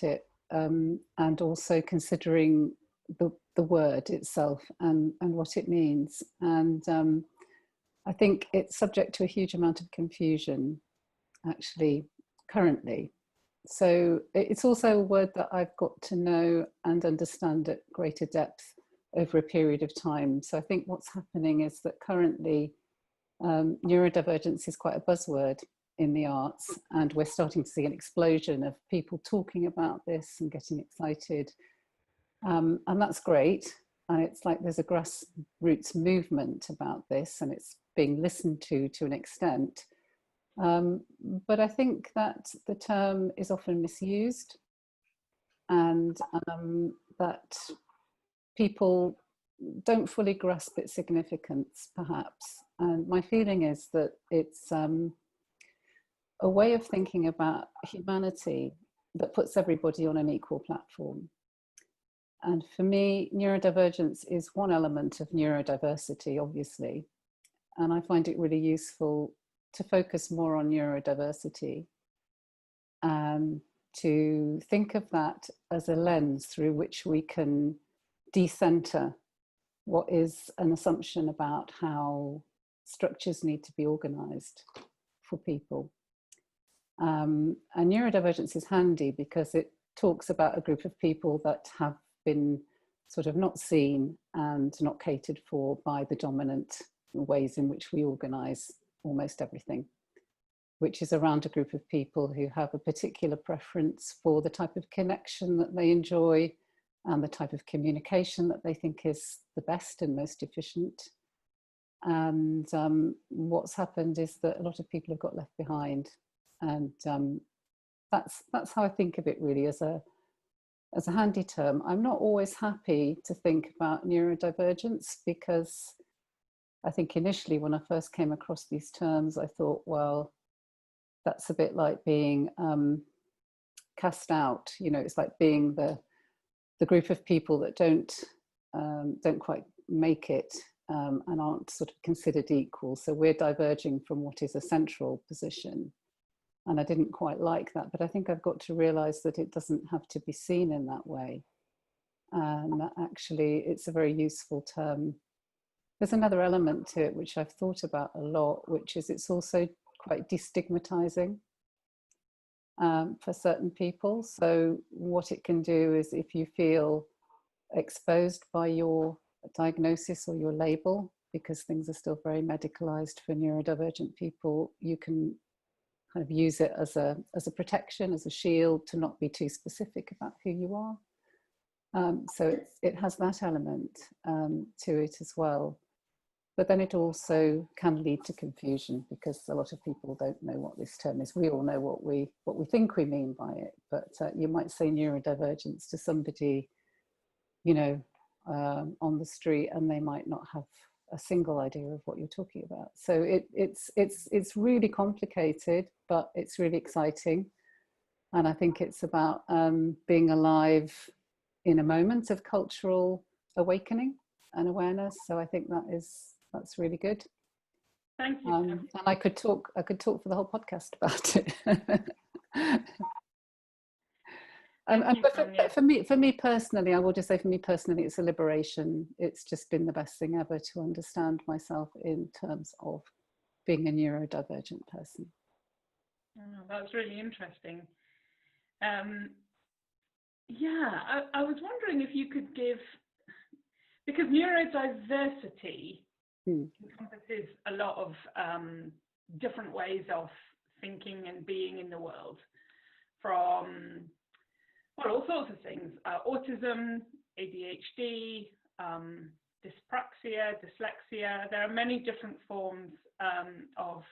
about it, and also considering the word itself and what it means. And I think it's subject to a huge amount of confusion, actually, currently. So it's also a word that I've got to know and understand at greater depth over a period of time. So I think what's happening is that currently neurodivergence is quite a buzzword in the arts, and we're starting to see an explosion of people talking about this and getting excited. And that's great. And it's like there's a grassroots movement about this, and it's being listened to an extent. But I think that the term is often misused, and that people don't fully grasp its significance, perhaps. And my feeling is that it's a way of thinking about humanity that puts everybody on an equal platform. And for me, neurodivergence is one element of neurodiversity, obviously. And I find it really useful to focus more on neurodiversity and to think of that as a lens through which we can decenter what is an assumption about how structures need to be organized for people. And neurodivergence is handy because it talks about a group of people that have been sort of not seen and not catered for by the dominant ways in which we organize almost everything, which is around a group of people who have a particular preference for the type of connection that they enjoy and the type of communication that they think is the best and most efficient. And what's happened is that a lot of people have got left behind. And that's how I think of it, really, as a handy term. I'm not always happy to think about neurodivergence, because I think initially when I first came across these terms, I thought, well, that's a bit like being cast out. You know, it's like being the group of people that don't quite make it and aren't sort of considered equal. So we're diverging from what is a central position. And I didn't quite like that, but I think I've got to realize that it doesn't have to be seen in that way. And that actually it's a very useful term. There's another element to it which I've thought about a lot, which is it's also quite destigmatizing for certain people. So what it can do is, if you feel exposed by your diagnosis or your label, because things are still very medicalized for neurodivergent people, you can kind of use it as a protection, as a shield, to not be too specific about who you are. So it has that element to it as well. But then it also can lead to confusion, because a lot of people don't know what this term is. We all know what we think we mean by it, but you might say neurodivergence to somebody, you know, on the street, and they might not have a single idea of what you're talking about. So it's really complicated, but it's really exciting. And I think it's about being alive in a moment of cultural awakening and awareness. So I think that's really good. Thank you. And I could talk for the whole podcast about it. But for me personally, I will just say, for me personally, it's a liberation. It's just been the best thing ever to understand myself in terms of being a neurodivergent person. Oh, that's really interesting. Yeah, I was wondering if you could give, because neurodiversity encompasses a lot of different ways of thinking and being in the world, from all sorts of things: autism, ADHD, dyspraxia, dyslexia. There are many different forms of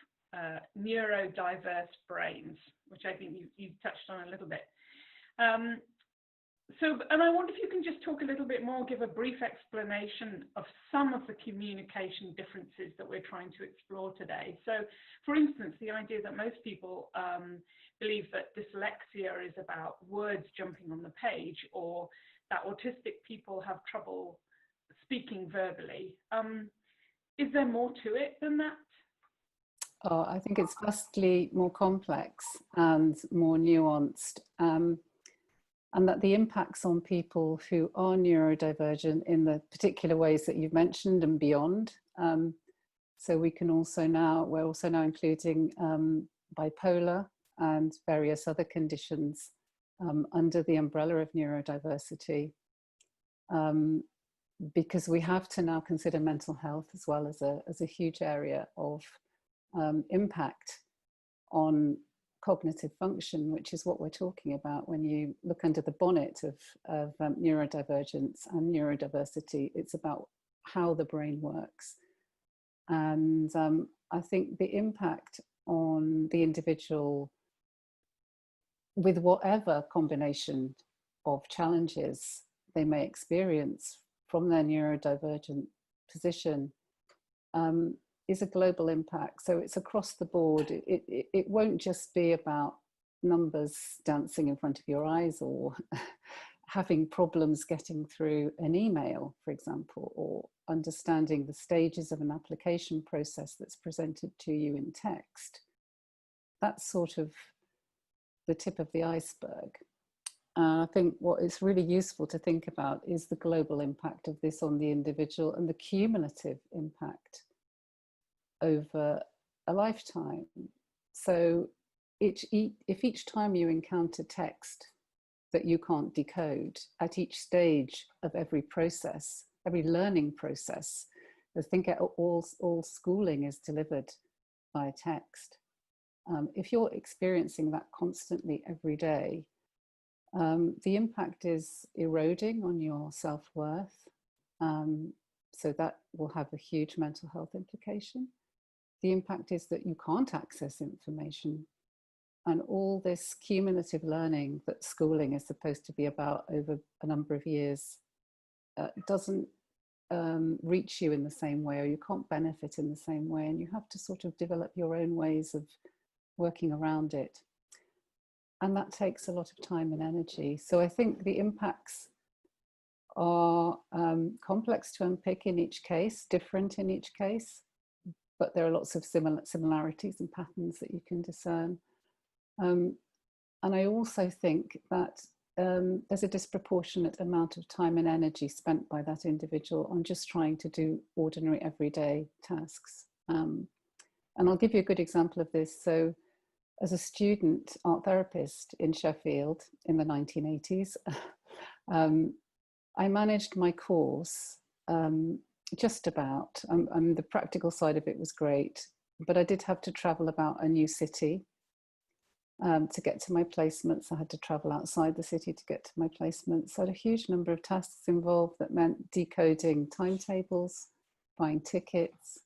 neurodiverse brains, which I think you touched on a little bit. And I wonder if you can just talk a little bit more, give a brief explanation of some of the communication differences that we're trying to explore today. So, for instance, the idea that most people believe that dyslexia is about words jumping on the page, or that autistic people have trouble speaking verbally. Is there more to it than that? Oh, I think it's vastly more complex and more nuanced. and that the impacts on people who are neurodivergent in the particular ways that you've mentioned and beyond. So we can also now, we're also now including bipolar and various other conditions under the umbrella of neurodiversity, because we have to now consider mental health as well as a huge area of impact on cognitive function, which is what we're talking about when you look under the bonnet of neurodivergence and neurodiversity. It's about how the brain works. And I think the impact on the individual with whatever combination of challenges they may experience from their neurodivergent position is a global impact. So it's across the board. It won't just be about numbers dancing in front of your eyes or having problems getting through an email, for example, or understanding the stages of an application process that's presented to you in text. That's sort of the tip of the iceberg. I think what is really useful to think about is the global impact of this on the individual and the cumulative impact over a lifetime. So if each time you encounter text that you can't decode at each stage of every process, every learning process, I think all schooling is delivered by text. If you're experiencing that constantly every day, the impact is eroding on your self-worth. So that will have a huge mental health implication. The impact is that you can't access information. And all this cumulative learning that schooling is supposed to be about over a number of years doesn't reach you in the same way, or you can't benefit in the same way. And you have to sort of develop your own ways of working around it. And that takes a lot of time and energy. So I think the impacts are complex to unpick in each case, different in each case, but there are lots of similarities and patterns that you can discern. And I also think that there's a disproportionate amount of time and energy spent by that individual on just trying to do ordinary everyday tasks. And I'll give you a good example of this. So as a student art therapist in Sheffield in the 1980s, I managed my course just about, and the practical side of it was great, but I did have to travel about a new city to get to my placements. I had to travel outside the city to get to my placements. So I had a huge number of tasks involved that meant decoding timetables, buying tickets,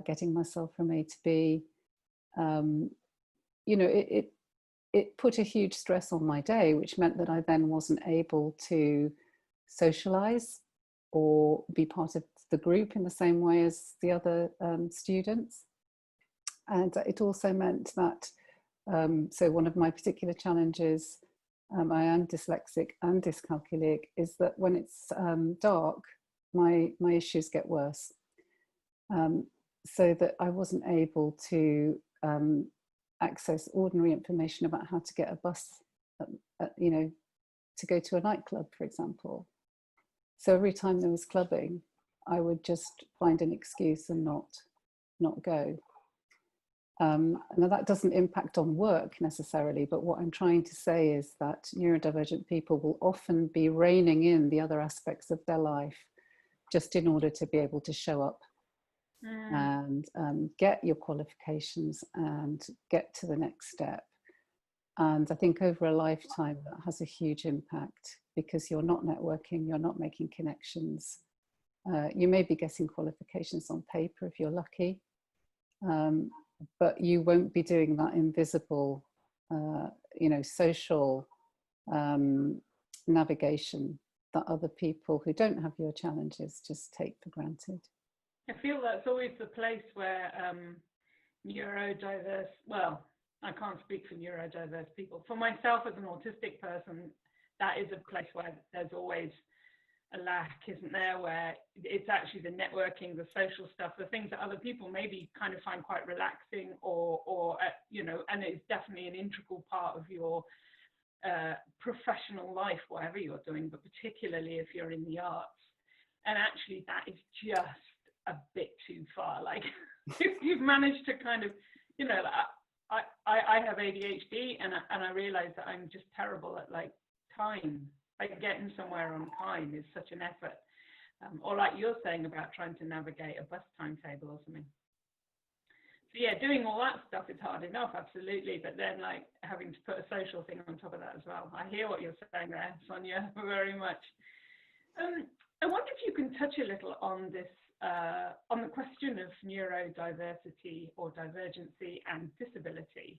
getting myself from A to B. You know, it put a huge stress on my day, which meant that I then wasn't able to socialize or be part of the group in the same way as the other students. And it also meant that, so one of my particular challenges, I am dyslexic and dyscalculic, is that when it's dark, my issues get worse. So that I wasn't able to access ordinary information about how to get a bus, you know, to go to a nightclub, for example. So every time there was clubbing, I would just find an excuse and not go. Now that doesn't impact on work necessarily, but what I'm trying to say is that neurodivergent people will often be reining in the other aspects of their life just in order to be able to show up and get your qualifications and get to the next step. And I think over a lifetime that has a huge impact, because you're not networking, you're not making connections. You may be getting qualifications on paper if you're lucky, but you won't be doing that invisible, you know, social navigation that other people who don't have your challenges just take for granted. I feel that's always the place where neurodiverse, well, I can't speak for neurodiverse people. For myself as an autistic person, that is a place where there's always a lack, isn't there, where it's actually the networking, the social stuff, the things that other people maybe kind of find quite relaxing or you know, and it's definitely an integral part of your professional life, whatever you're doing, but particularly if you're in the arts. And actually that is just a bit too far. Like if you've managed to kind of, you know, I have ADHD, and I realize that I'm just terrible at like time. Like getting somewhere on time is such an effort. Or like you're saying about trying to navigate a bus timetable or something. So yeah, doing all that stuff is hard enough, absolutely. But then like having to put a social thing on top of that as well. I hear what you're saying there, Sonia, very much. I wonder if you can touch a little on this, on the question of neurodiversity or divergency and disability.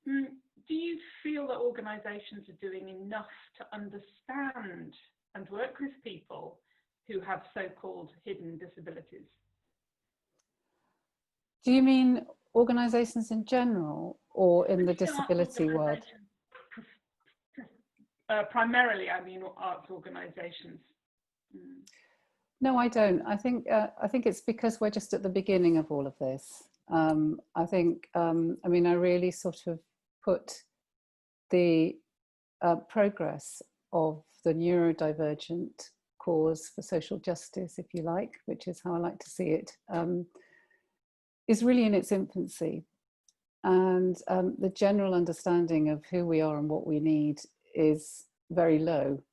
Do you feel that organisations are doing enough to understand and work with people who have so-called hidden disabilities? Do you mean organisations in general or in the disability world? Primarily, I mean arts organisations. No, I don't. I think it's because we're just at the beginning of all of this. I think, I mean, I really sort of put the progress of the neurodivergent cause for social justice, if you like, which is how I like to see it, is really in its infancy. And the general understanding of who we are and what we need is very low.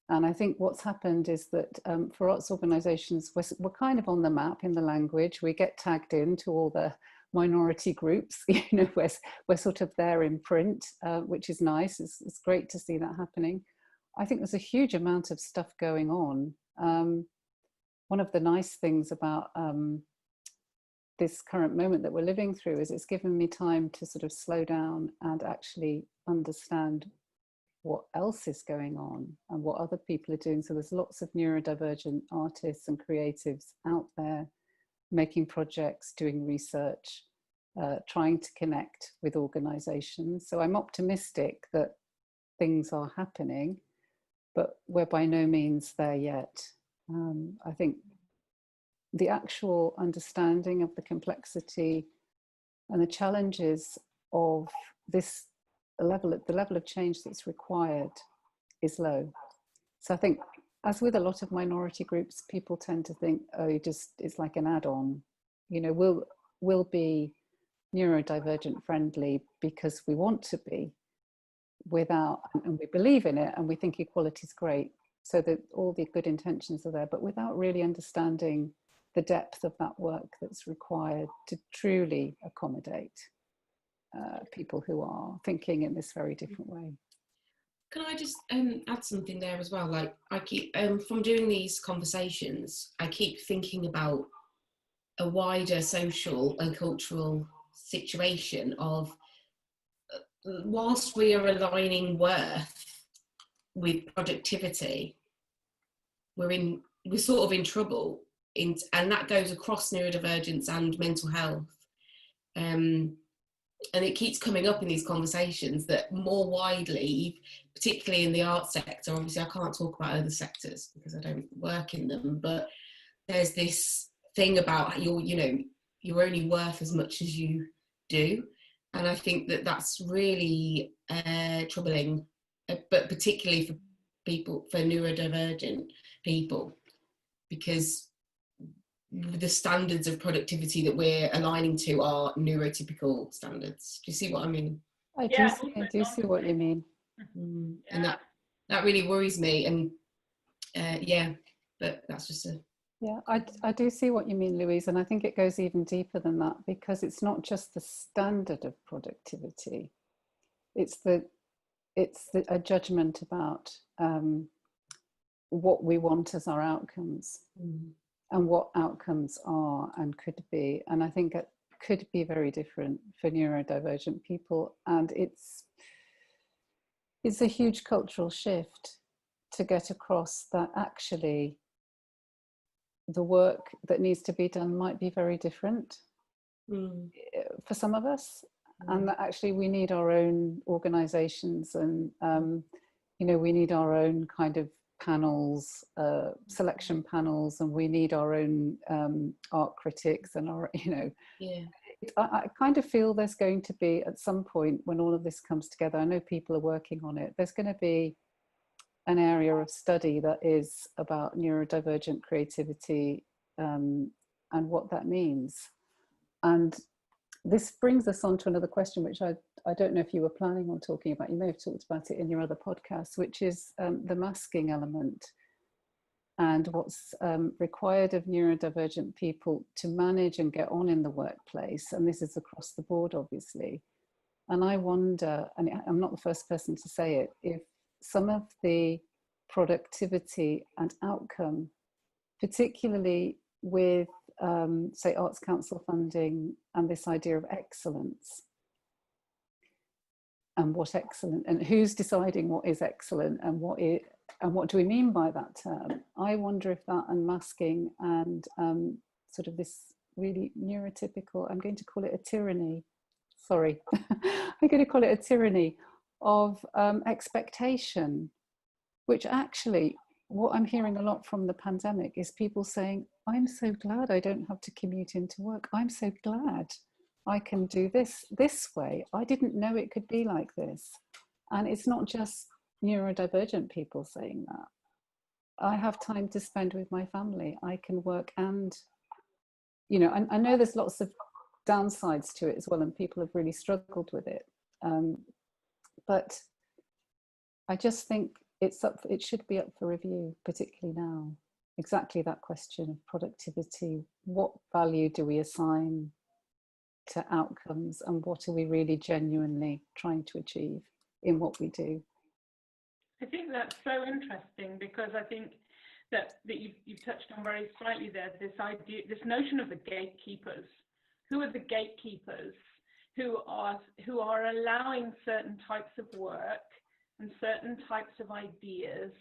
And I think what's happened is that for arts organisations, we're kind of on the map in the language. We get tagged into all the minority groups, you know, we're sort of there in print, which is nice. It's great to see that happening. I think there's a huge amount of stuff going on. One of the nice things about this current moment that we're living through is it's given me time to sort of slow down and actually understand what else is going on and what other people are doing. So there's lots of neurodivergent artists and creatives out there making projects, doing research, trying to connect with organisations. So I'm optimistic that things are happening, but we're by no means there yet. I think the actual understanding of the complexity and the challenges of this the level of change that's required is low. So I think, as with a lot of minority groups, people tend to think, oh, it's like an add-on. You know, we'll be neurodivergent friendly because we want to be, without, and we believe in it, and we think equality is great. So that all the good intentions are there, but without really understanding the depth of that work that's required to truly accommodate people who are thinking in this very different way. Can I just add something there as well? Like I keep, from doing these conversations, I keep thinking about a wider social and cultural situation of, whilst we are aligning worth with productivity, we're sort of in trouble, and that goes across neurodivergence and mental health. And it keeps coming up in these conversations that more widely, particularly in the arts sector, obviously I can't talk about other sectors because I don't work in them, but there's this thing about you're only worth as much as you do. And I think that that's really troubling, but particularly for neurodivergent people, because the standards of productivity that we're aligning to are neurotypical standards. Do you see what I mean? I do see what you mean. And that really worries me. And but that's just a... Yeah, I do see what you mean, Louise. And I think it goes even deeper than that, because it's not just the standard of productivity. It's a judgment about what we want as our outcomes. And what outcomes are and could be. And I think it could be very different for neurodivergent people. And it's a huge cultural shift to get across that actually the work that needs to be done might be very different for some of us. And that actually we need our own organisations and, we need our own kind of panels, selection panels, and we need our own art critics and our, I kind of feel there's going to be, at some point when all of this comes together, I know people are working on it, there's going to be an area of study that is about neurodivergent creativity, and what that means. And this brings us on to another question, which I don't know if you were planning on talking about. You may have talked about it in your other podcasts, which is the masking element and what's required of neurodivergent people to manage and get on in the workplace. And this is across the board, obviously. And I wonder, and I'm not the first person to say it, if some of the productivity and outcome, particularly with, say, Arts Council funding and this idea of excellence, and what excellent, and who's deciding what is excellent, and what do we mean by that term? I wonder if that unmasking and sort of this really neurotypical, I'm going to call it a tyranny, sorry, I'm going to call it a tyranny of expectation, which actually, what I'm hearing a lot from the pandemic is people saying, I'm so glad I don't have to commute into work. I'm so glad I can do this way. I didn't know it could be like this. And it's not just neurodivergent people saying that. I have time to spend with my family. I can work and, you know, I know there's lots of downsides to it as well, and people have really struggled with it. But I just think it should be up for review, particularly now. Exactly that question of productivity. What value do we assign to outcomes, and what are we really genuinely trying to achieve in what we do? I think that's so interesting, because I think that you've touched on very slightly there, this idea, this notion of the gatekeepers. Who are the gatekeepers who are allowing certain types of work and certain types of ideas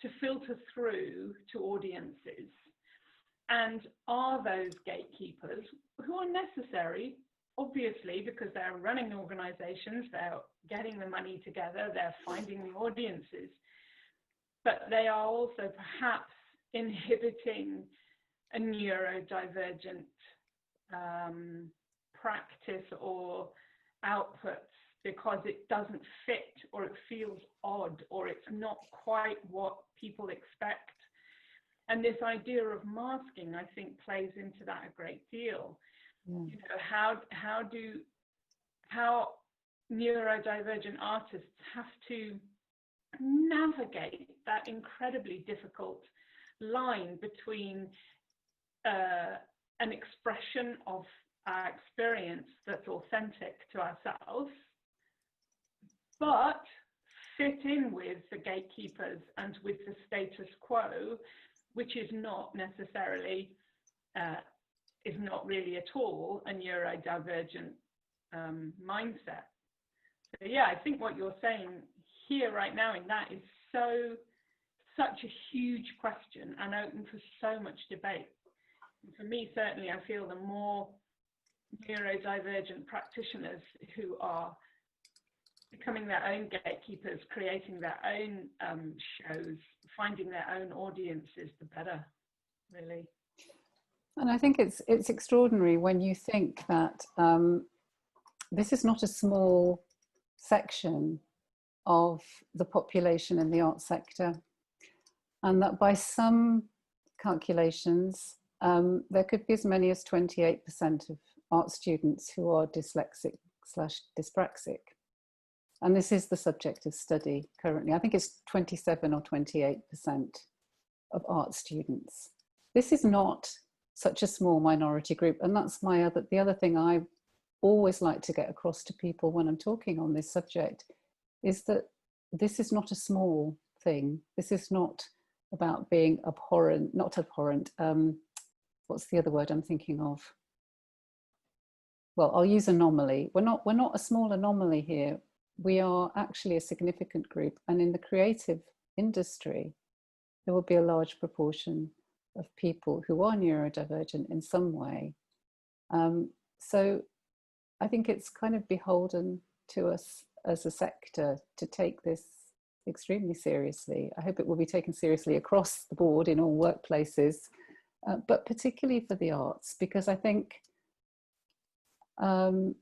to filter through to audiences? And are those gatekeepers, who are necessary, obviously, because they're running organizations, they're getting the money together, they're finding the audiences, but they are also perhaps inhibiting a neurodivergent practice or outputs because it doesn't fit, or it feels odd, or it's not quite what people expect. And this idea of masking, I think, plays into that a great deal. You know, how neurodivergent artists have to navigate that incredibly difficult line between an expression of our experience that's authentic to ourselves, but fit in with the gatekeepers and with the status quo, which is not necessarily is not really at all a neurodivergent mindset. So yeah, I think what you're saying here right now in that is such a huge question and open for so much debate. And for me, certainly, I feel the more neurodivergent practitioners who are becoming their own gatekeepers, creating their own shows, finding their own audiences, the better, really. And I think it's extraordinary when you think that this is not a small section of the population in the arts sector, and that by some calculations, there could be as many as 28% of art students who are dyslexic/dyspraxic. And this is the subject of study currently. I think it's 27 or 28% of art students. This is not such a small minority group. And that's the other thing I always like to get across to people when I'm talking on this subject, is that this is not a small thing. This is not about being abhorrent, not abhorrent. What's the other word I'm thinking of? Well, I'll use anomaly. We're not a small anomaly here. We are actually a significant group. And in the creative industry, there will be a large proportion of people who are neurodivergent in some way. So I think it's kind of beholden to us as a sector to take this extremely seriously. I hope it will be taken seriously across the board in all workplaces, but particularly for the arts, because I think you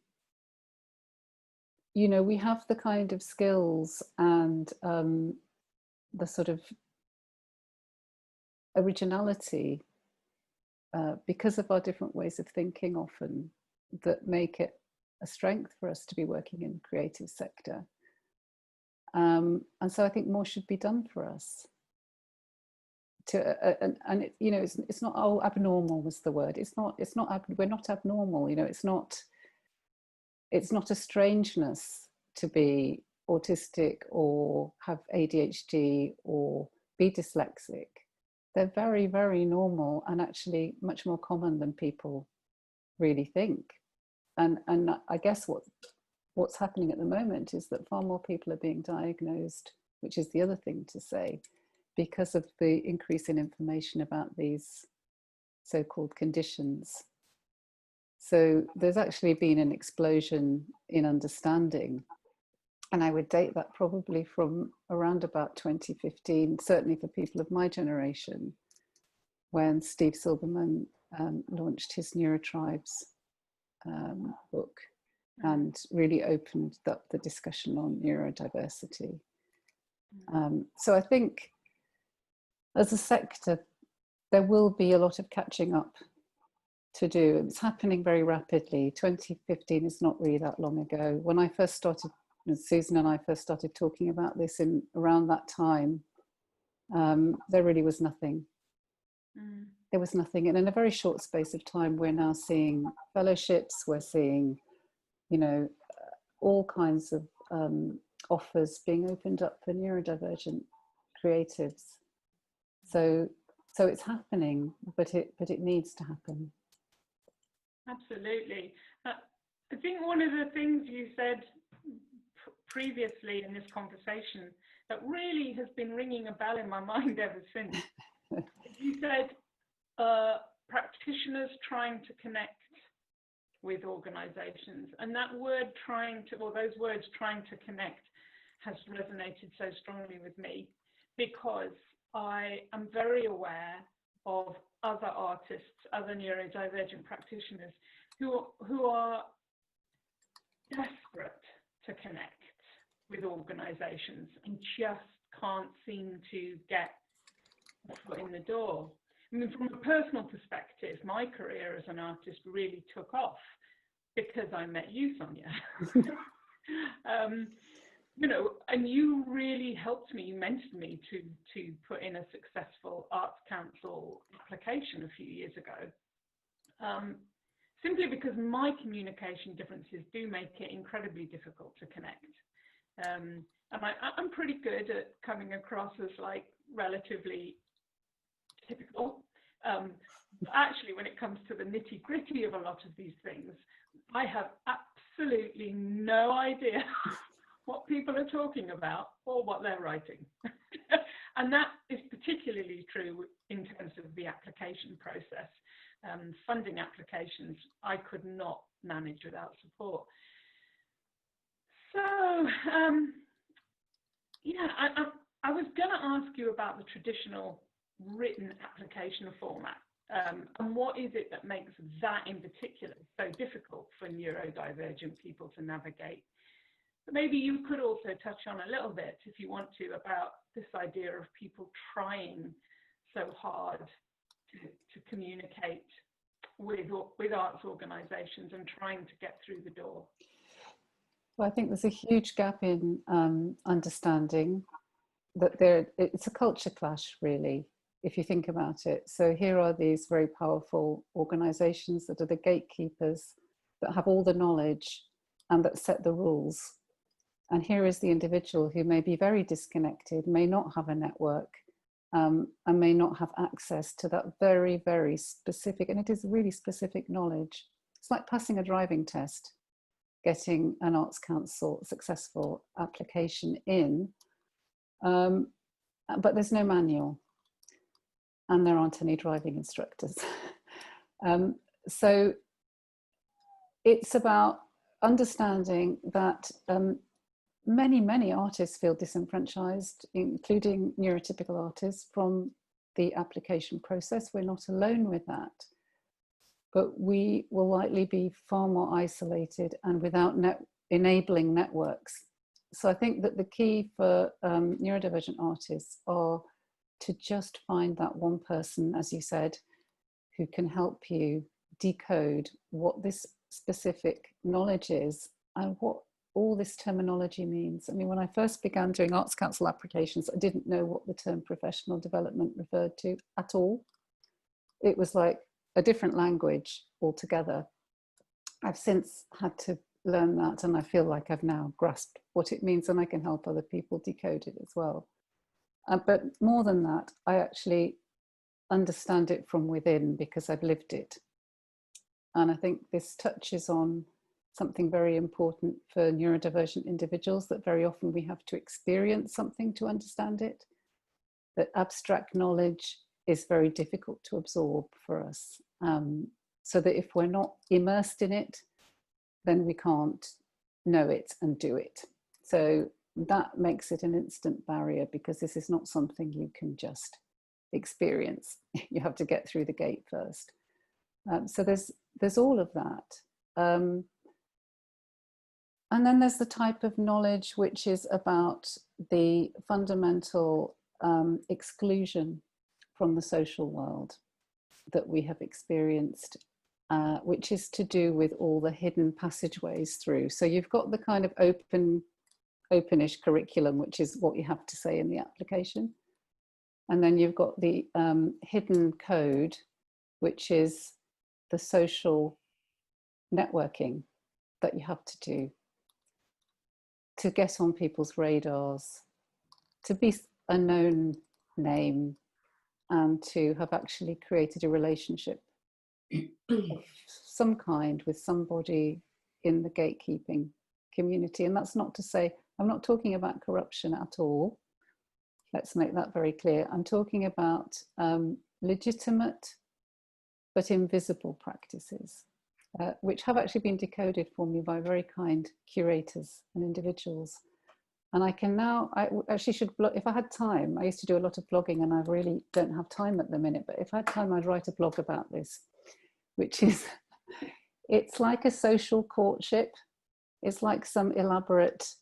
know, we have the kind of skills and the sort of originality because of our different ways of thinking often, that make it a strength for us to be working in the creative sector. And so I think more should be done for us. And it, you know, it's not, oh, abnormal was the word. We're not abnormal, you know, it's not a strangeness to be autistic or have ADHD or be dyslexic. They're very, very normal and actually much more common than people really think. And I guess what's happening at the moment is that far more people are being diagnosed, which is the other thing to say, because of the increase in information about these so-called conditions. So there's actually been an explosion in understanding. And I would date that probably from around about 2015, certainly for people of my generation, when Steve Silberman launched his Neurotribes book and really opened up the discussion on neurodiversity. So I think as a sector, there will be a lot of catching up to do. It's happening very rapidly. 2015 is not really that long ago. When I first started, Susan and I first started talking about this in around that time, there really was nothing. There was nothing. And in a very short space of time, we're now seeing fellowships, we're seeing, you know, all kinds of offers being opened up for neurodivergent creatives. So it's happening, but it needs to happen. Absolutely. I think one of the things you said previously in this conversation that really has been ringing a bell in my mind ever since. You said practitioners trying to connect with organizations, and that word trying to, or those words trying to connect, has resonated so strongly with me, because I am very aware of other artists, other neurodivergent practitioners who are desperate to connect with organizations and just can't seem to get a foot in the door. I mean, from a personal perspective, my career as an artist really took off because I met you, Sonia. You know, and you really helped me, you mentored me to put in a successful Arts Council application a few years ago. Simply because my communication differences do make it incredibly difficult to connect. And I'm pretty good at coming across as like relatively typical. Actually, when it comes to the nitty-gritty of a lot of these things, I have absolutely no idea what people are talking about or what they're writing. And that is particularly true in terms of the application process. Funding applications, I could not manage without support. So, yeah, I was going to ask you about the traditional written application format. And what is it that makes that in particular so difficult for neurodivergent people to navigate? But maybe you could also touch on a little bit, if you want to, about this idea of people trying so hard to communicate with arts organisations and trying to get through the door. Well, I think there's a huge gap in understanding that it's a culture clash, really, if you think about it. So here are these very powerful organisations that are the gatekeepers, that have all the knowledge and that set the rules. And here is the individual who may be very disconnected, may not have a network, and may not have access to that very, very specific, and it is really specific knowledge. It's like passing a driving test, getting an Arts Council successful application in, but there's no manual and there aren't any driving instructors. So it's about understanding that many artists feel disenfranchised, including neurotypical artists, from the application process. We're not alone with that. but we will likely be far more isolated and without enabling networks. So I think that the key for neurodivergent artists are to just find that one person, as you said, who can help you decode what this specific knowledge is and what all this terminology means. I mean, when I first began doing Arts Council applications, I didn't know what the term professional development referred to at all. It was like a different language altogether. I've since had to learn that, and I feel like I've now grasped what it means, and I can help other people decode it as well. But more than that, I actually understand it from within because I've lived it. And I think this touches on something very important for neurodivergent individuals, that very often we have to experience something to understand it, that abstract knowledge is very difficult to absorb for us. So that if we're not immersed in it, then we can't know it and do it. So that makes it an instant barrier, because this is not something you can just experience. You have to get through the gate first. So there's all of that. And then there's the type of knowledge which is about the fundamental exclusion from the social world that we have experienced, which is to do with all the hidden passageways through. So you've got the kind of openish curriculum, which is what you have to say in the application. And then you've got the hidden code, which is the social networking that you have to do to get on people's radars, to be a known name, and to have actually created a relationship of some kind with somebody in the gatekeeping community. And that's not to say, I'm not talking about corruption at all. Let's make that very clear. I'm talking about legitimate but invisible practices, which have actually been decoded for me by very kind curators and individuals. And I can now, I actually should, if I had time, I used to do a lot of blogging, and I really don't have time at the minute, but if I had time, I'd write a blog about this, which is, it's like a social courtship. It's like some elaborate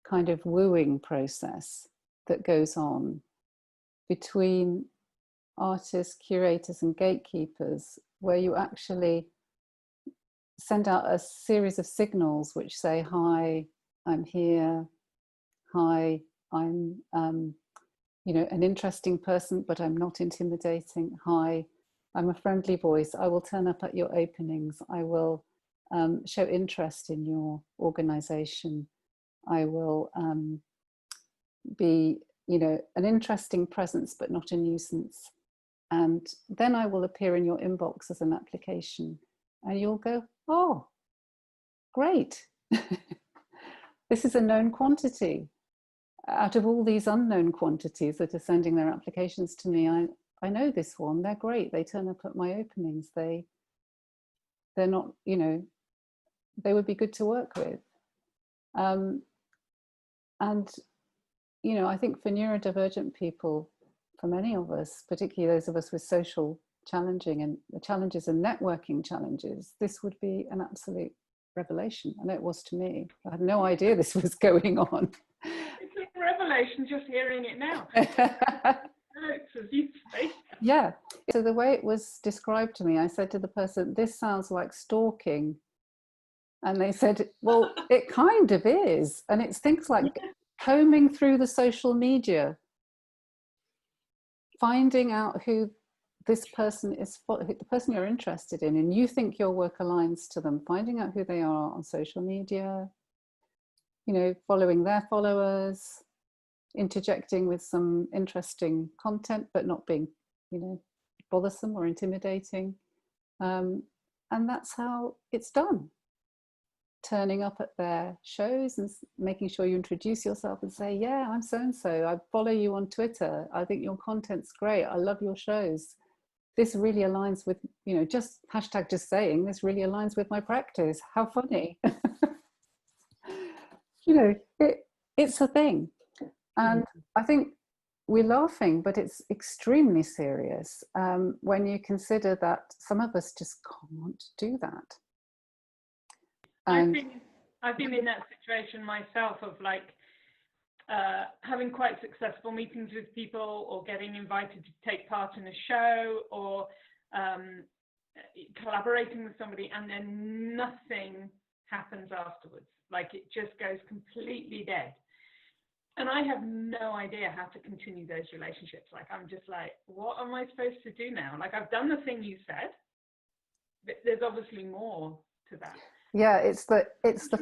kind of wooing process that goes on between artists, curators, and gatekeepers, where you actually send out a series of signals which say, hi, I'm here. Hi, I'm you know, an interesting person, but I'm not intimidating. Hi, I'm a friendly voice. I will turn up at your openings. I will show interest in your organization. I will be, you know, an interesting presence, but not a nuisance. And then I will appear in your inbox as an application, and you'll go, oh, great. This is a known quantity. Out of all these unknown quantities that are sending their applications to me, I know this one. They're great. They turn up at my openings. They're not, you know, they would be good to work with. And, you know, I think for neurodivergent people, for many of us, particularly those of us with social challenges and networking challenges, this would be an absolute revelation. And it was to me. I had no idea this was going on. It's a revelation just hearing it now. As you say. Yeah. So the way it was described to me, I said to the person, this sounds like stalking. And they said, well, it kind of is. And it's things like combing through the social media, finding out who this person is, the person you're interested in, and you think your work aligns to them, finding out who they are on social media, you know, following their followers, interjecting with some interesting content, but not being, you know, bothersome or intimidating. And that's how it's done. Turning up at their shows and making sure you introduce yourself and say, yeah, I'm so-and-so. I follow you on Twitter. I think your content's great. I love your shows. This really aligns with, you know, just hashtag just saying, this really aligns with my practice. How funny. You know, it's a thing. And I think we're laughing, but it's extremely serious when you consider that some of us just can't do that. And I've been in that situation myself of like having quite successful meetings with people, or getting invited to take part in a show, or collaborating with somebody, and then nothing happens afterwards. Like it just goes completely dead. And I have no idea how to continue those relationships. Like, I'm just like, what am I supposed to do now? Like, I've done the thing you said, but there's obviously more to that. yeah, it's the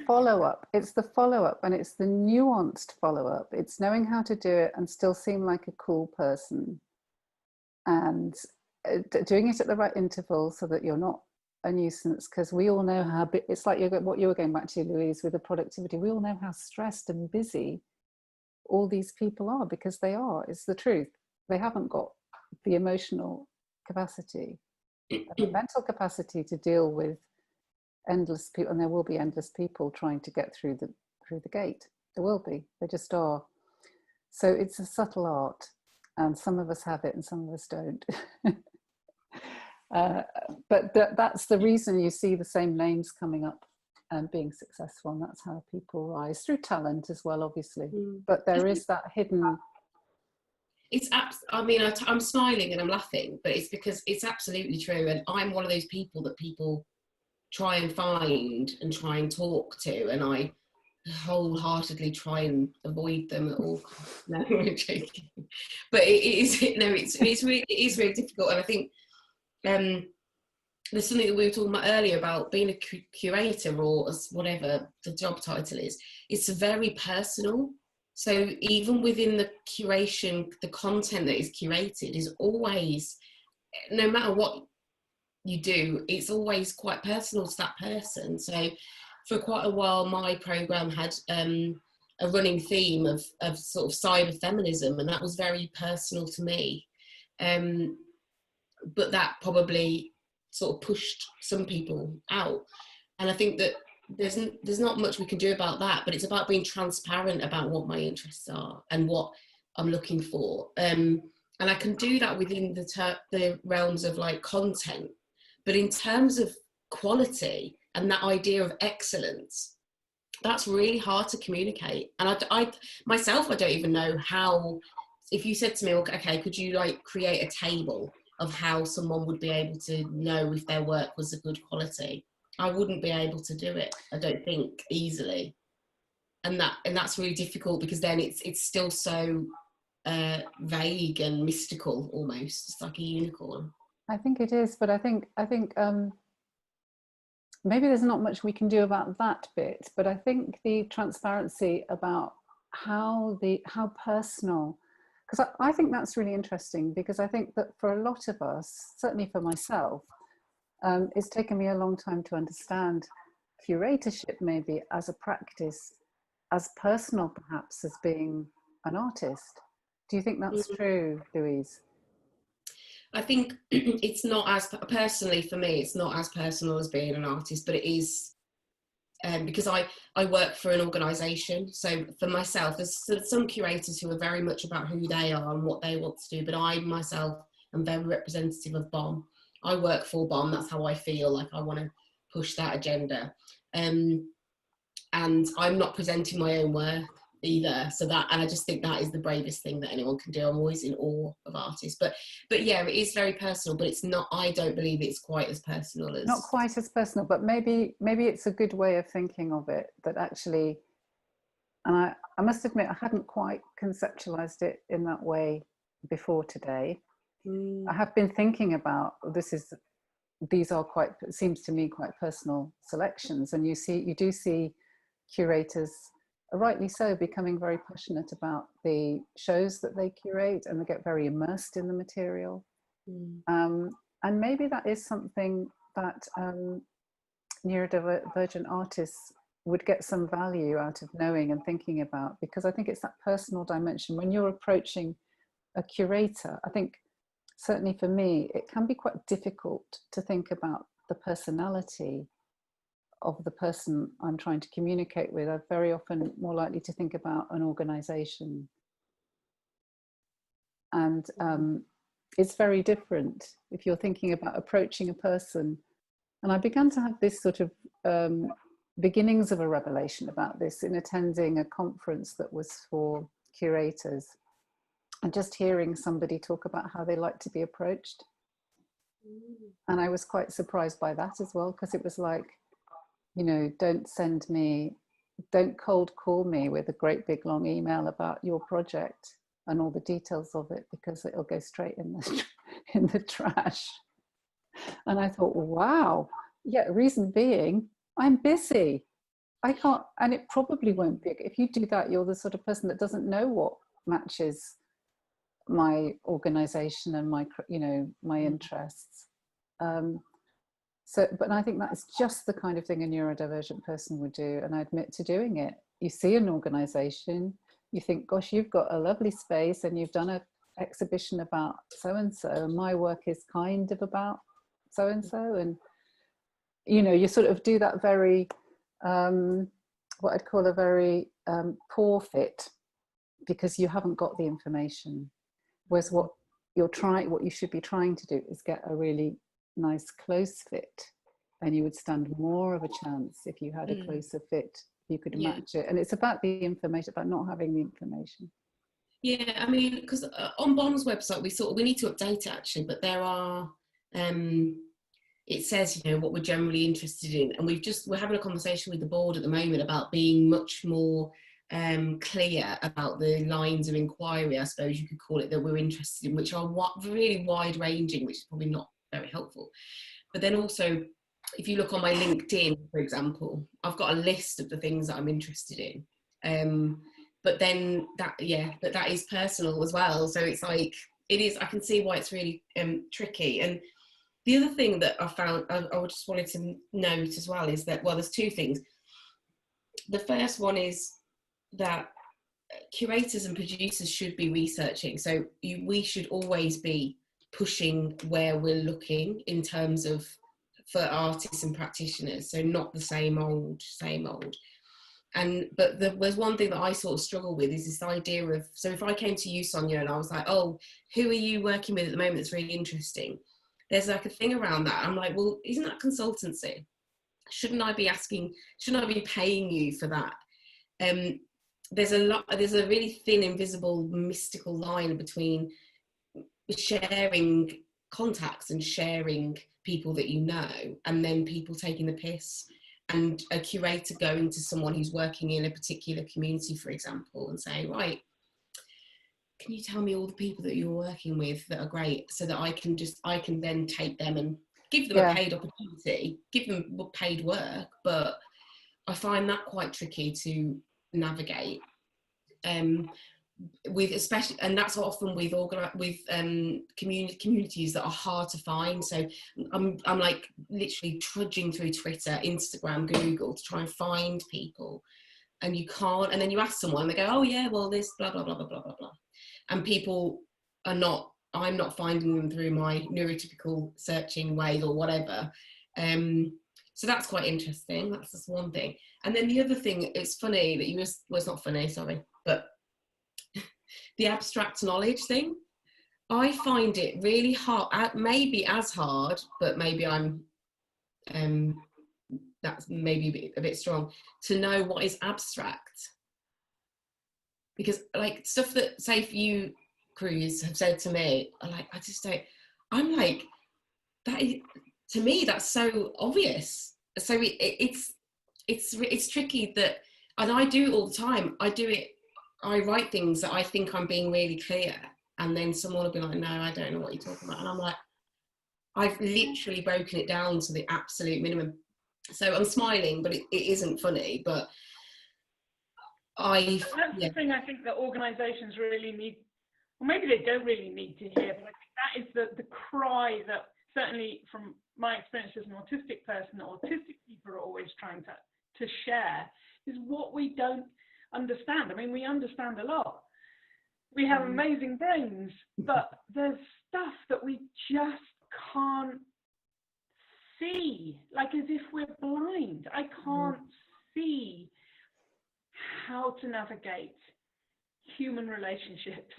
follow-up. It's the follow-up, and it's the nuanced follow-up. It's knowing how to do it and still seem like a cool person, and doing it at the right interval so that you're not a nuisance, because we all know how it's like what you were going back to, Louise, with the productivity. We all know how stressed and busy all these people are, because they are. It's the truth. They haven't got the emotional capacity, the mental capacity to deal with endless people, and there will be endless people trying to get through the gate. There will be. They just are. So it's a subtle art, and some of us have it and some of us don't. But that's the reason you see the same names coming up and being successful, and that's how people rise, through talent as well, obviously. But there is that hidden. I mean, I'm smiling and I'm laughing, but it's because it's absolutely true. And I'm one of those people that people try and find and try and talk to, and I wholeheartedly try and avoid them at all costs. No, I'm joking. But it's really difficult. And I think there's something that we were talking about earlier about being a curator, or whatever the job title is. It's very personal. So even within the curation, the content that is curated is always, no matter what you do, it's always quite personal to that person. So for quite a while, my program had a running theme of sort of cyber feminism, and that was very personal to me. But that probably sort of pushed some people out. And I think that there's not much we can do about that, but it's about being transparent about what my interests are and what I'm looking for. And I can do that within the realms of like content, but in terms of quality and that idea of excellence, that's really hard to communicate. And I myself, I don't even know how. If you said to me, okay, could you like create a table of how someone would be able to know if their work was a good quality, I wouldn't be able to do it, I don't think, easily. And that's really difficult, because then it's still so vague and mystical, almost. It's like a unicorn. I think it is, but I think maybe there's not much we can do about that bit, but I think the transparency about how personal, because I think that's really interesting, because I think that for a lot of us, certainly for myself, it's taken me a long time to understand curatorship maybe as a practice, as personal perhaps as being an artist. Do you think that's true, Louise? I think it's not as, personally for me, it's not as personal as being an artist, but it is, because I work for an organisation. So for myself, there's some curators who are very much about who they are and what they want to do, but I myself am very representative of BOM. I work for BOM, that's how I feel, like I want to push that agenda. And I'm not presenting my own work either, and I just think that is the bravest thing that anyone can do. I'm always in awe of artists, but yeah, it is very personal, but it's not, I don't believe it's quite as personal as, not quite as personal, but maybe it's a good way of thinking of it, that actually, and I must admit I hadn't quite conceptualized it in that way before today. I have been thinking about these are quite, it seems to me, quite personal selections, and you do see curators, rightly so, becoming very passionate about the shows that they curate, and they get very immersed in the material. And maybe that is something that neurodivergent artists would get some value out of knowing and thinking about, because I think it's that personal dimension. When you're approaching a curator, I think, certainly for me, it can be quite difficult to think about the personality of the person I'm trying to communicate with. I'm very often more likely to think about an organisation. And it's very different if you're thinking about approaching a person. And I began to have this sort of beginnings of a revelation about this in attending a conference that was for curators, and just hearing somebody talk about how they like to be approached. And I was quite surprised by that as well, because it was like, you know, don't cold call me with a great big long email about your project and all the details of it, because it'll go straight in the trash. And I thought, wow, yeah, reason being, I'm busy. I can't, and it probably won't be. If you do that, you're the sort of person that doesn't know what matches my organization and my, you know, my interests. But I think that's just the kind of thing a neurodivergent person would do, and I admit to doing it. You see an organization, you think, gosh, you've got a lovely space and you've done an exhibition about so-and-so, and my work is kind of about so-and-so, and, you know, you sort of do that very, what I'd call a very poor fit, because you haven't got the information. Whereas what you should be trying to do is get a really nice close fit, and you would stand more of a chance if you had a closer fit. You could match it, and it's about the information, about not having the information. Yeah, I mean, because on BOM's website we need to update it actually, but there are it says, you know, what we're generally interested in, and we're having a conversation with the board at the moment about being much more clear about the lines of inquiry, I suppose you could call it, that we're interested in, which are really wide ranging, which is probably not very helpful. But then also, if you look on my LinkedIn, for example, I've got a list of the things that I'm interested in. But then that is personal as well. So it's like, I can see why it's really tricky. And the other thing that I found, I just wanted to note as well, is that, well, there's two things. The first one is that curators and producers should be researching. So we should always be pushing where we're looking in terms of, for artists and practitioners. So not the same old. But there's one thing that I sort of struggle with, is this idea of, so if I came to you, Sonia, and I was like, oh, who are you working with at the moment that's really interesting? There's like a thing around that. I'm like, well, isn't that consultancy? Shouldn't I be paying you for that? There's a really thin, invisible, mystical line between sharing contacts and sharing people that you know, and then people taking the piss, and a curator going to someone who's working in a particular community, for example, and saying, right, can you tell me all the people that you're working with that are great, so that I can then take them and give them a paid opportunity, give them paid work. But I find that quite tricky to navigate. With especially, and that's often with communities that are hard to find. So I'm like literally trudging through Twitter, Instagram, Google to try and find people, and you can't. And then you ask someone, they go, "Oh yeah, well this blah blah blah blah blah blah blah," and people are not. I'm not finding them through my neurotypical searching ways or whatever. So that's quite interesting. That's just one thing. And then the other thing, it's funny that it's not funny, sorry, but the abstract knowledge thing, I find it really hard, maybe as hard, but maybe that's maybe a bit strong, to know what is abstract. Because like stuff that, say, if you, Kruse, have said to me, I just don't, I'm like, that is, to me, that's so obvious. So it's tricky that, and I do it all the time. I write things that I think I'm being really clear, and then someone will be like, no, I don't know what you're talking about. And I'm like, I've literally broken it down to the absolute minimum. So I'm smiling, but it isn't funny. But that's the thing I think that organisations really need, or maybe they don't really need to hear, but I think that is the cry that, certainly from my experience as an autistic person, that autistic people are always trying to share, is what we don't understand. I mean, we understand a lot. We have amazing brains, but there's stuff that we just can't see, like as if we're blind. I can't see how to navigate human relationships.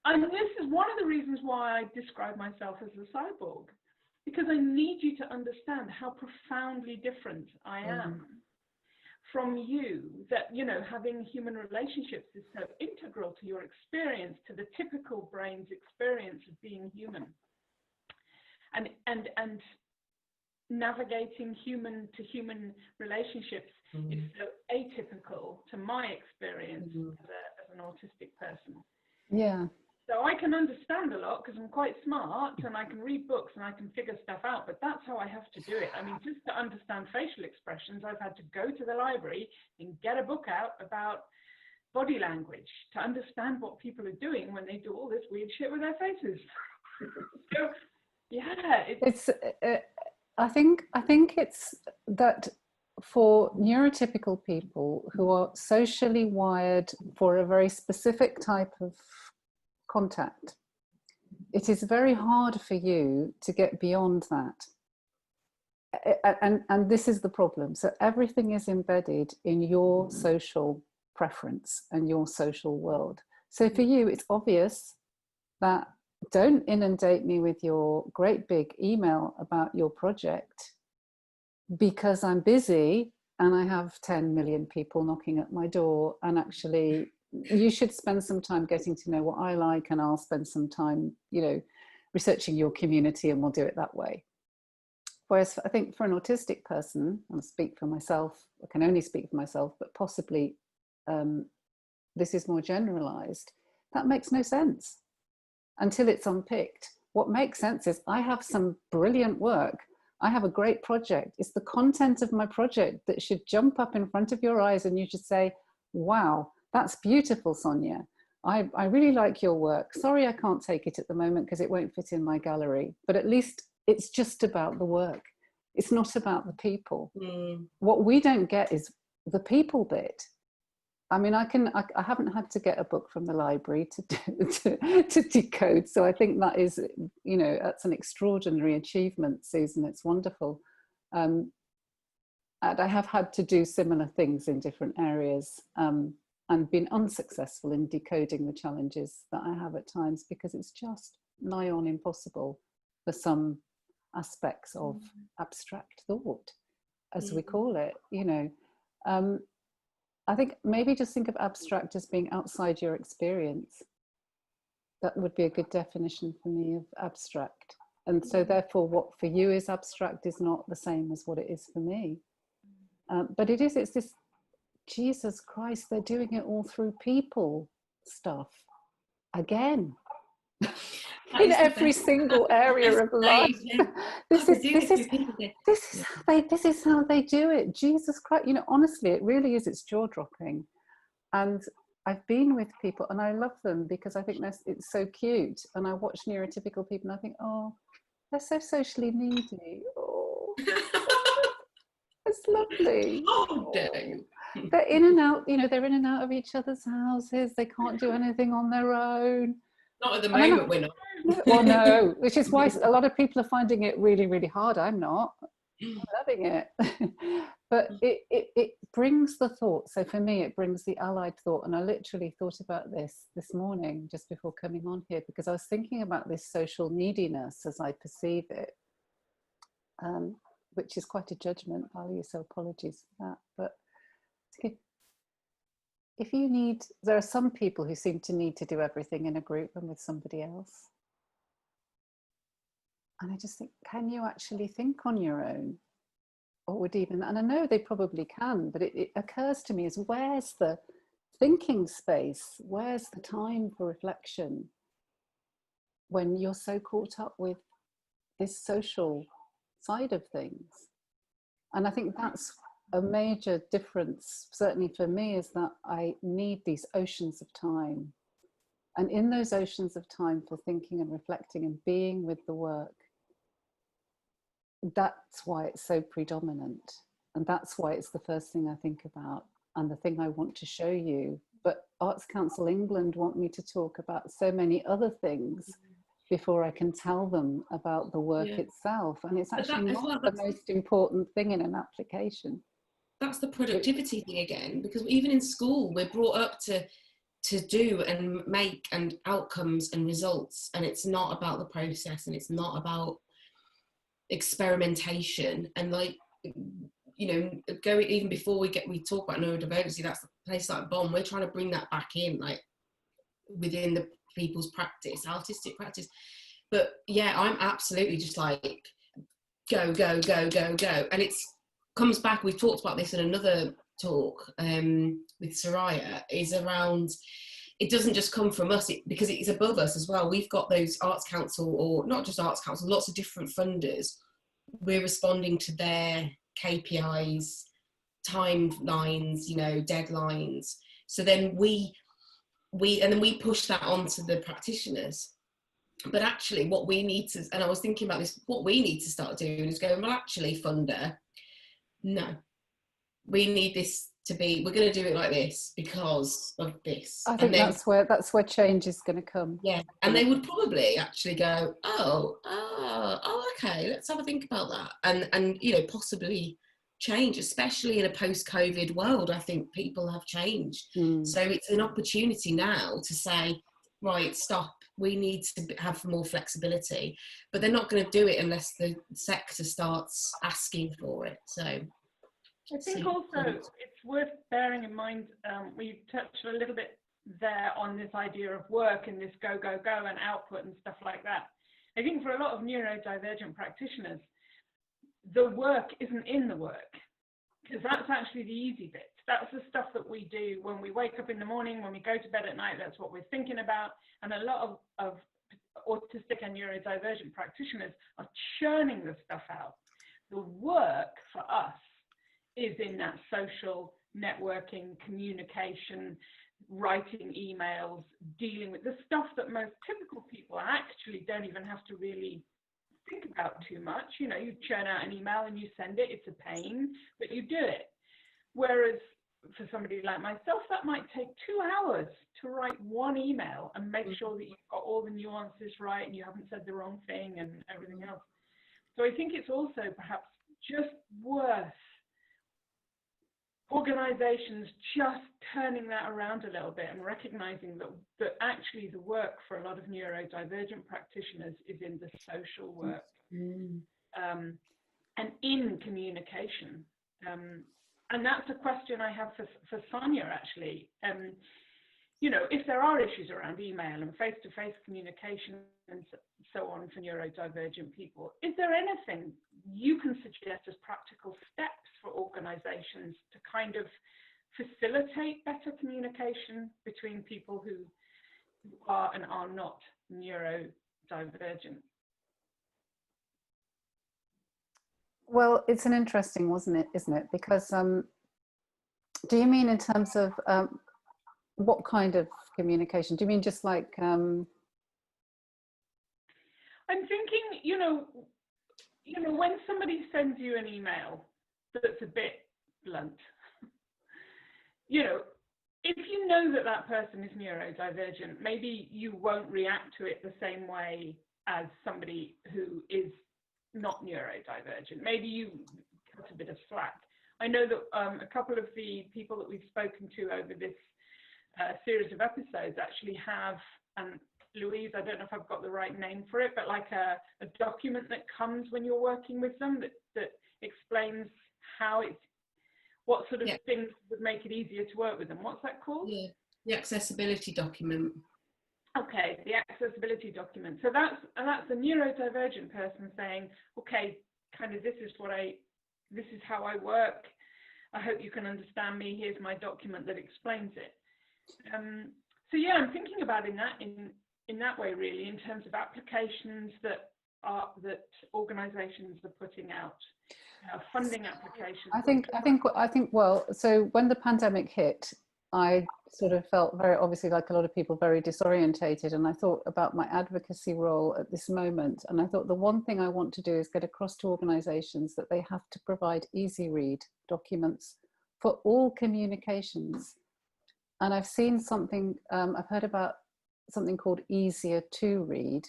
And this is one of the reasons why I describe myself as a cyborg, because I need you to understand how profoundly different I am from you, that, you know, having human relationships is so integral to your experience, to the typical brain's experience of being human. And navigating human to human relationships is so atypical to my experience as an autistic person. Yeah. So I can understand a lot because I'm quite smart and I can read books and I can figure stuff out, but that's how I have to do it. I mean, just to understand facial expressions, I've had to go to the library and get a book out about body language to understand what people are doing when they do all this weird shit with their faces. So, yeah. I think it's that for neurotypical people who are socially wired for a very specific type of contact, it is very hard for you to get beyond that. And this is the problem. So everything is embedded in your social preference and your social world. So for you, it's obvious that don't inundate me with your great big email about your project because I'm busy and I have 10 million people knocking at my door, and actually you should spend some time getting to know what I like, and I'll spend some time, you know, researching your community, and we'll do it that way. Whereas I think for an autistic person, I'll speak for myself, I can only speak for myself, but possibly this is more generalized, that makes no sense until it's unpicked. What makes sense is I have some brilliant work. I have a great project. It's the content of my project that should jump up in front of your eyes and you should say, wow, that's beautiful, Sonia. I really like your work. Sorry, I can't take it at the moment because it won't fit in my gallery, but at least it's just about the work. It's not about the people. What we don't get is the people bit. I mean, I haven't had to get a book from the library to decode. So I think that is, you know, that's an extraordinary achievement, Susan. It's wonderful. And I have had to do similar things in different areas and been unsuccessful in decoding the challenges that I have at times, because it's just nigh on impossible for some aspects of abstract thought, as we call it, you know. I think maybe just think of abstract as being outside your experience. That would be a good definition for me of abstract. And so therefore what for you is abstract is not the same as what it is for me. But it's this, Jesus Christ, they're doing it all through people stuff again. In every single area of life. This is how they do it. Jesus Christ, you know, honestly, it really is, it's jaw-dropping. And I've been with people and I love them because I think it's so cute. And I watch neurotypical people and I think, oh, they're so socially needy. Oh, it's lovely. Oh, dang. They're in and out, you know, they're in and out of each other's houses. They can't do anything on their own. Not at the moment, we're not. Well, no, which is why a lot of people are finding it really, really hard. I'm not. I'm loving it. But it brings the thought. So for me, it brings the allied thought. And I literally thought about this morning, just before coming on here, because I was thinking about this social neediness as I perceive it, which is quite a judgment value, so apologies for that. But if you need, there are some people who seem to need to do everything in a group and with somebody else. And I just think, can you actually think on your own? Or would even, and I know they probably can, but it occurs to me as, where's the thinking space? Where's the time for reflection when you're so caught up with this social side of things? And I think that's a major difference, certainly for me, is that I need these oceans of time. And in those oceans of time for thinking and reflecting and being with the work, that's why it's so predominant. And that's why it's the first thing I think about and the thing I want to show you. But Arts Council England want me to talk about so many other things before I can tell them about the work itself. And it's actually not the most important thing in an application. That's the productivity thing again, because even in school we're brought up to to do and make and outcomes and results, and it's not about the process, and it's not about experimentation. And like, you know, go even before we talk about neurodiversity, that's a place like BOM, we're trying to bring that back in, like within the people's practice, artistic practice. But yeah, I'm absolutely just like go, go, go, go, go. And it's comes back, we've talked about this in another talk with Soraya, is around, it doesn't just come from us, because it's above us as well. We've got those Arts Council, or not just Arts Council, lots of different funders. We're responding to their KPIs, timelines, you know, deadlines. So then we push that onto the practitioners. But actually what we need to, and I was thinking about this, what we need to start doing is going, well, actually, funder, no, we need this to be, we're going to do it like this because of this. I think that's where change is going to come. Yeah, and they would probably actually go, oh, okay, let's have a think about that, and you know, possibly change, especially in a post-COVID world. I think people have changed. So it's an opportunity now to say, right, stop, we need to have more flexibility. But they're not going to do it unless the sector starts asking for it. So I think also it's worth bearing in mind, we touched a little bit there on this idea of work and this go, go, go and output and stuff like that. I think for a lot of neurodivergent practitioners, the work isn't in the work, because that's actually the easy bit. That's the stuff that we do when we wake up in the morning, when we go to bed at night, that's what we're thinking about. And a lot of autistic and neurodivergent practitioners are churning the stuff out. The work for us is in that social networking, communication, writing emails, dealing with the stuff that most typical people actually don't even have to really think about too much. You know, you churn out an email and you send it, it's a pain, but you do it. Whereas for somebody like myself, that might take 2 hours to write one email and make sure that you've got all the nuances right and you haven't said the wrong thing and everything else. So I think it's also perhaps just worth organizations just turning that around a little bit and recognizing that actually the work for a lot of neurodivergent practitioners is in the social work and in communication. And that's a question I have for Sonia, actually. You know, if there are issues around email and face-to-face communication and so on for neurodivergent people, is there anything you can suggest as practical steps for organizations to kind of facilitate better communication between people who are and are not neurodivergent? Well, it's an interesting, isn't it? Because do you mean in terms of what kind of communication? Do you mean just like? I'm thinking, you know, when somebody sends you an email that's a bit blunt, you know, if you know that that person is neurodivergent, maybe you won't react to it the same way as somebody who is not neurodivergent. Maybe you cut a bit of slack. I know that a couple of the people that we've spoken to over this series of episodes actually have, Louise, I don't know if I've got the right name for it, but like a document that comes when you're working with them that explains how it's, what sort of things would make it easier to work with them. What's that called? Yeah, the accessibility document. Okay, the accessibility document. So that's a neurodivergent person saying, okay, kind of this is how I work. I hope you can understand me. Here's my document that explains it. So yeah, I'm thinking about in that way, really, in terms of applications that organisations are putting out, funding applications. I think. Well, so when the pandemic hit, I sort of felt very, obviously, like a lot of people, very disorientated, and I thought about my advocacy role at this moment, and I thought the one thing I want to do is get across to organisations that they have to provide easy read documents for all communications. And I've seen something, I've heard about something called easier to read,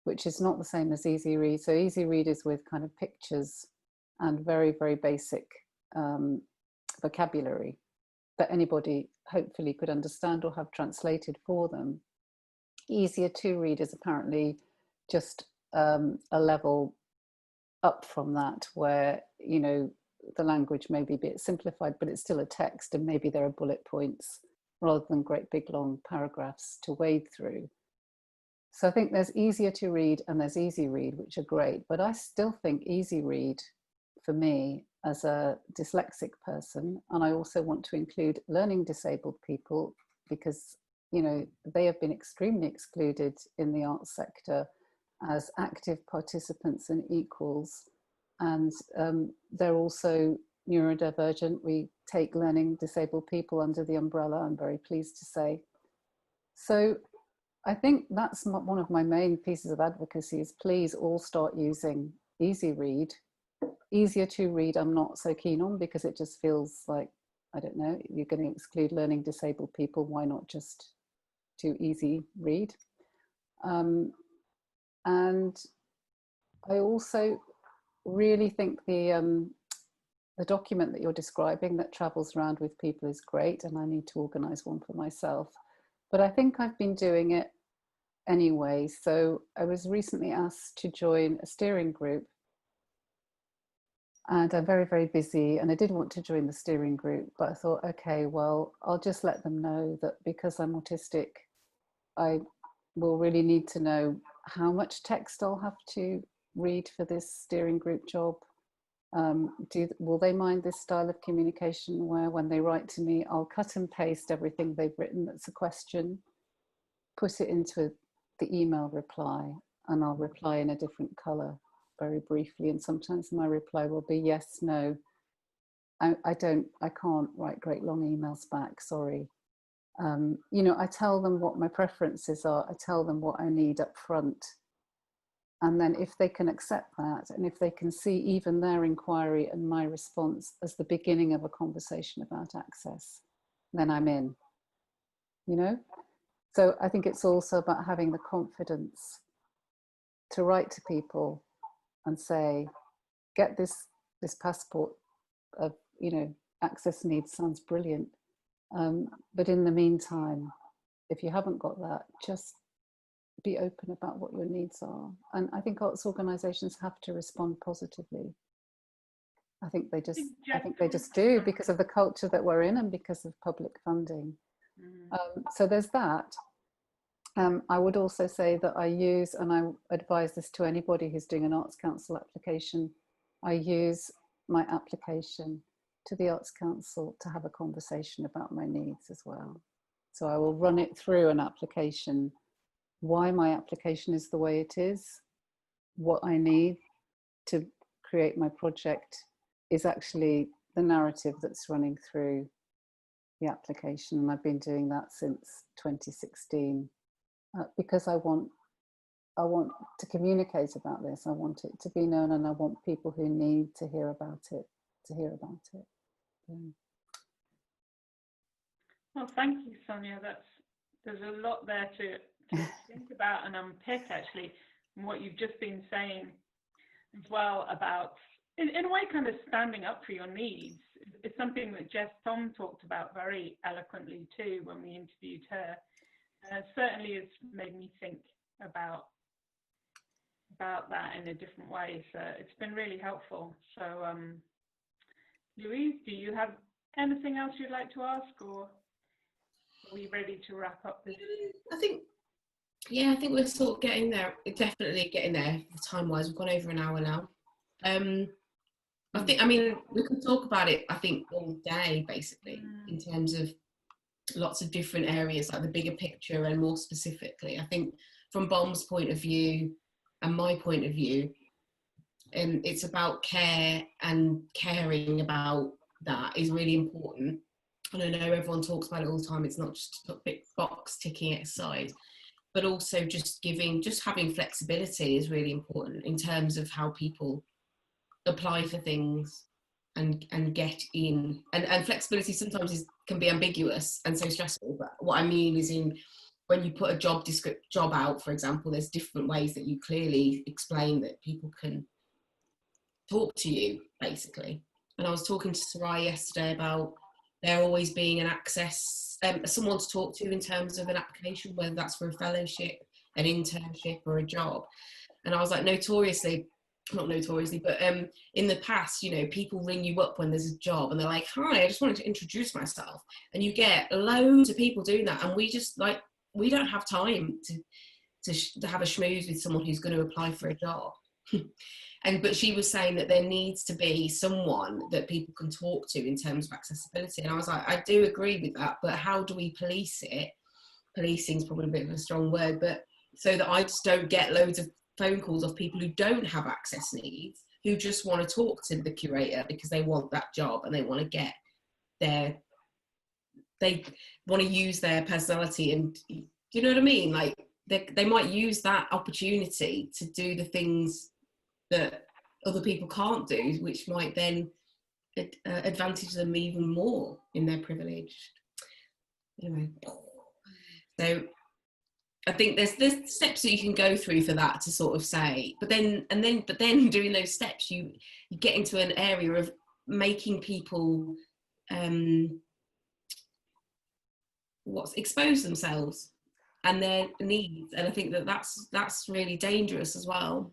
which is not the same as easy read. So easy read is with kind of pictures and very, very basic vocabulary that anybody hopefully could understand or have translated for them. Easier to read is apparently just a level up from that, where, you know, the language may be a bit simplified, but it's still a text, and maybe there are bullet points rather than great big long paragraphs to wade through. So I think there's easier to read and there's easy read, which are great, but I still think easy read for me as a dyslexic person, and I also want to include learning disabled people, because, you know, they have been extremely excluded in the arts sector as active participants and equals, and they're also neurodivergent. We take learning disabled people under the umbrella, I'm very pleased to say. So I think that's one of my main pieces of advocacy, is please all start using easy read. Easier to read I'm not so keen on, because it just feels like, I don't know, you're going to exclude learning disabled people, why not just do easy read? And I also really think the document that you're describing that travels around with people is great, and I need to organise one for myself. But I think I've been doing it anyway. So I was recently asked to join a steering group, and I'm very, very busy, and I did want to join the steering group, but I thought, okay, well, I'll just let them know that because I'm autistic, I will really need to know how much text I'll have to read for this steering group job. Will they mind this style of communication where when they write to me, I'll cut and paste everything they've written that's a question, put it into the email reply, and I'll reply in a different colour very briefly, and sometimes my reply will be yes, no, I can't write great long emails back, sorry. You know, I tell them what my preferences are, I tell them what I need up front, and then if they can accept that, and if they can see even their inquiry and my response as the beginning of a conversation about access, then I'm in, you know? So I think it's also about having the confidence to write to people and say, get this passport of, you know, access needs sounds brilliant. But in the meantime, if you haven't got that, just be open about what your needs are. And I think arts organisations have to respond positively. I think they just do, because of the culture that we're in and because of public funding. So there's that. I would also say that I use, and I advise this to anybody who's doing an Arts Council application, I use my application to the Arts Council to have a conversation about my needs as well. So I will run it through an application, why my application is the way it is, what I need to create my project is actually the narrative that's running through the application. And I've been doing that since 2016 because I want to communicate about this. I want it to be known, and I want people who need to hear about it to hear about it. Well, thank you, Sonia. There's a lot there to think about and unpick, actually, from what you've just been saying as well about, in a way, kind of standing up for your needs. It's something that Jess Tom talked about very eloquently too when we interviewed her. Certainly has made me think about that in a different way. So it's been really helpful. So Louise, do you have anything else you'd like to ask, or are we ready to wrap up this? I think we're sort of getting there, definitely getting there time-wise. We've gone over an hour now. I mean, we could talk about it, I think, all day, basically, in terms of lots of different areas, like the bigger picture, and more specifically, I think from BOM's point of view and my point of view, it's about care, and caring about that is really important. And I know everyone talks about it all the time. It's not just a big box ticking exercise, but also just having flexibility is really important in terms of how people apply for things and get in. And flexibility sometimes can be ambiguous and so stressful. But what I mean is, when you put a job out, for example, there's different ways that you clearly explain that people can talk to you, basically. And I was talking to Sarai yesterday about there always being an access, someone to talk to in terms of an application, whether that's for a fellowship, an internship or a job. And I was like, not notoriously, but in the past, you know, people ring you up when there's a job and they're like, hi, I just wanted to introduce myself. And you get loads of people doing that. And we just like, we don't have time to have a schmooze with someone who's going to apply for a job. But she was saying that there needs to be someone that people can talk to in terms of accessibility. And I was like, I do agree with that, but how do we police it? Policing is probably a bit of a strong word, but so that I just don't get loads of phone calls of people who don't have access needs, who just want to talk to the curator because they want that job and they want to get they want to use their personality, and you know what I mean? Like they might use that opportunity to do the things that other people can't do, which might then advantage them even more in their privilege. Anyway, so I think there's steps that you can go through for that to sort of say, but then doing those steps, you get into an area of making people expose themselves and their needs, and I think that's really dangerous as well.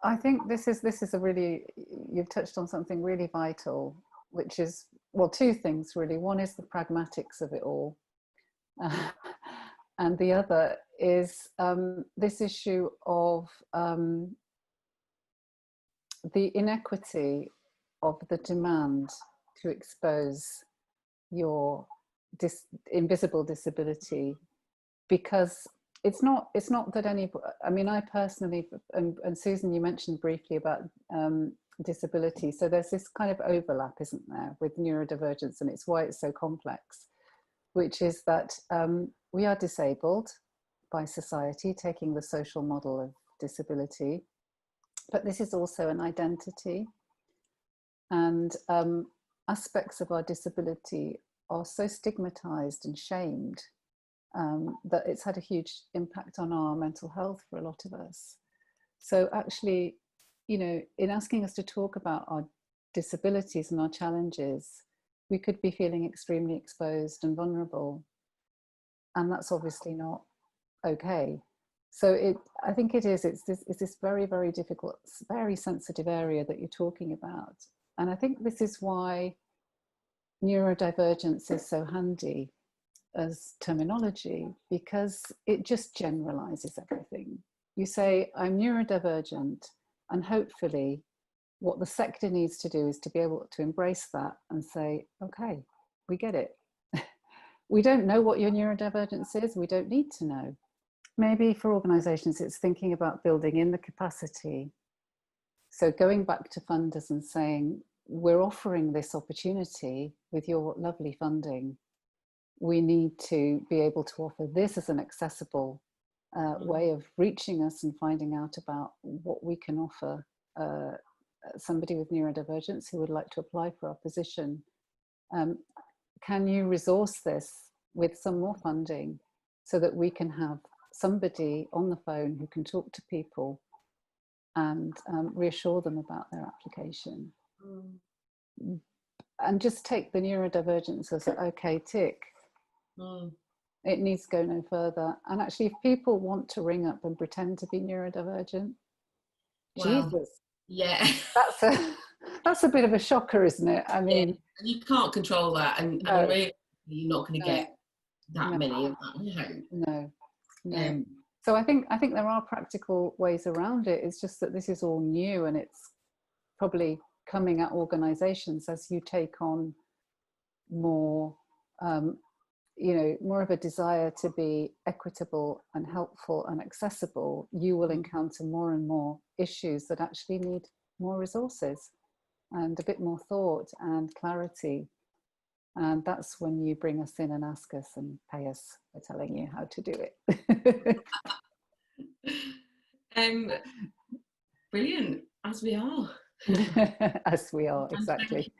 I think this is a really, you've touched on something really vital, which is, well, two things really. One is the pragmatics of it all, and the other is this issue of the inequity of the demand to expose your invisible disability, because it's not that any, I mean, I personally, and Susan, you mentioned briefly about disability. So there's this kind of overlap, isn't there, with neurodivergence, and it's why it's so complex, which is that we are disabled by society, taking the social model of disability, but this is also an identity, and aspects of our disability are so stigmatized and shamed that it's had a huge impact on our mental health for a lot of us. So actually, you know, in asking us to talk about our disabilities and our challenges, we could be feeling extremely exposed and vulnerable, and that's obviously not okay. So I think it's this very, very difficult, very sensitive area that you're talking about. And I think this is why neurodivergence is so handy as terminology, because it just generalizes everything. You say, I'm neurodivergent, and hopefully what the sector needs to do is to be able to embrace that and say, okay, we get it. We don't know what your neurodivergence is, we don't need to know. Maybe for organizations, it's thinking about building in the capacity. So going back to funders and saying, we're offering this opportunity with your lovely funding. We need to be able to offer this as an accessible way of reaching us and finding out about what we can offer somebody with neurodivergence who would like to apply for our position. Can you resource this with some more funding so that we can have somebody on the phone who can talk to people and reassure them about their application? And just take the neurodivergence as a okay tick. It needs to go no further. And actually, if people want to ring up and pretend to be neurodivergent, well, Jesus, yeah, that's a bit of a shocker, isn't it? I mean, yeah, you can't control that, and really, you're not going to get that many of that. No. So I think there are practical ways around it. It's just that this is all new, and it's probably coming at organisations as you take on more. More of a desire to be equitable and helpful and accessible, you will encounter more and more issues that actually need more resources and a bit more thought and clarity. And that's when you bring us in and ask us and pay us for telling you how to do it. Brilliant, as we are. As we are, exactly.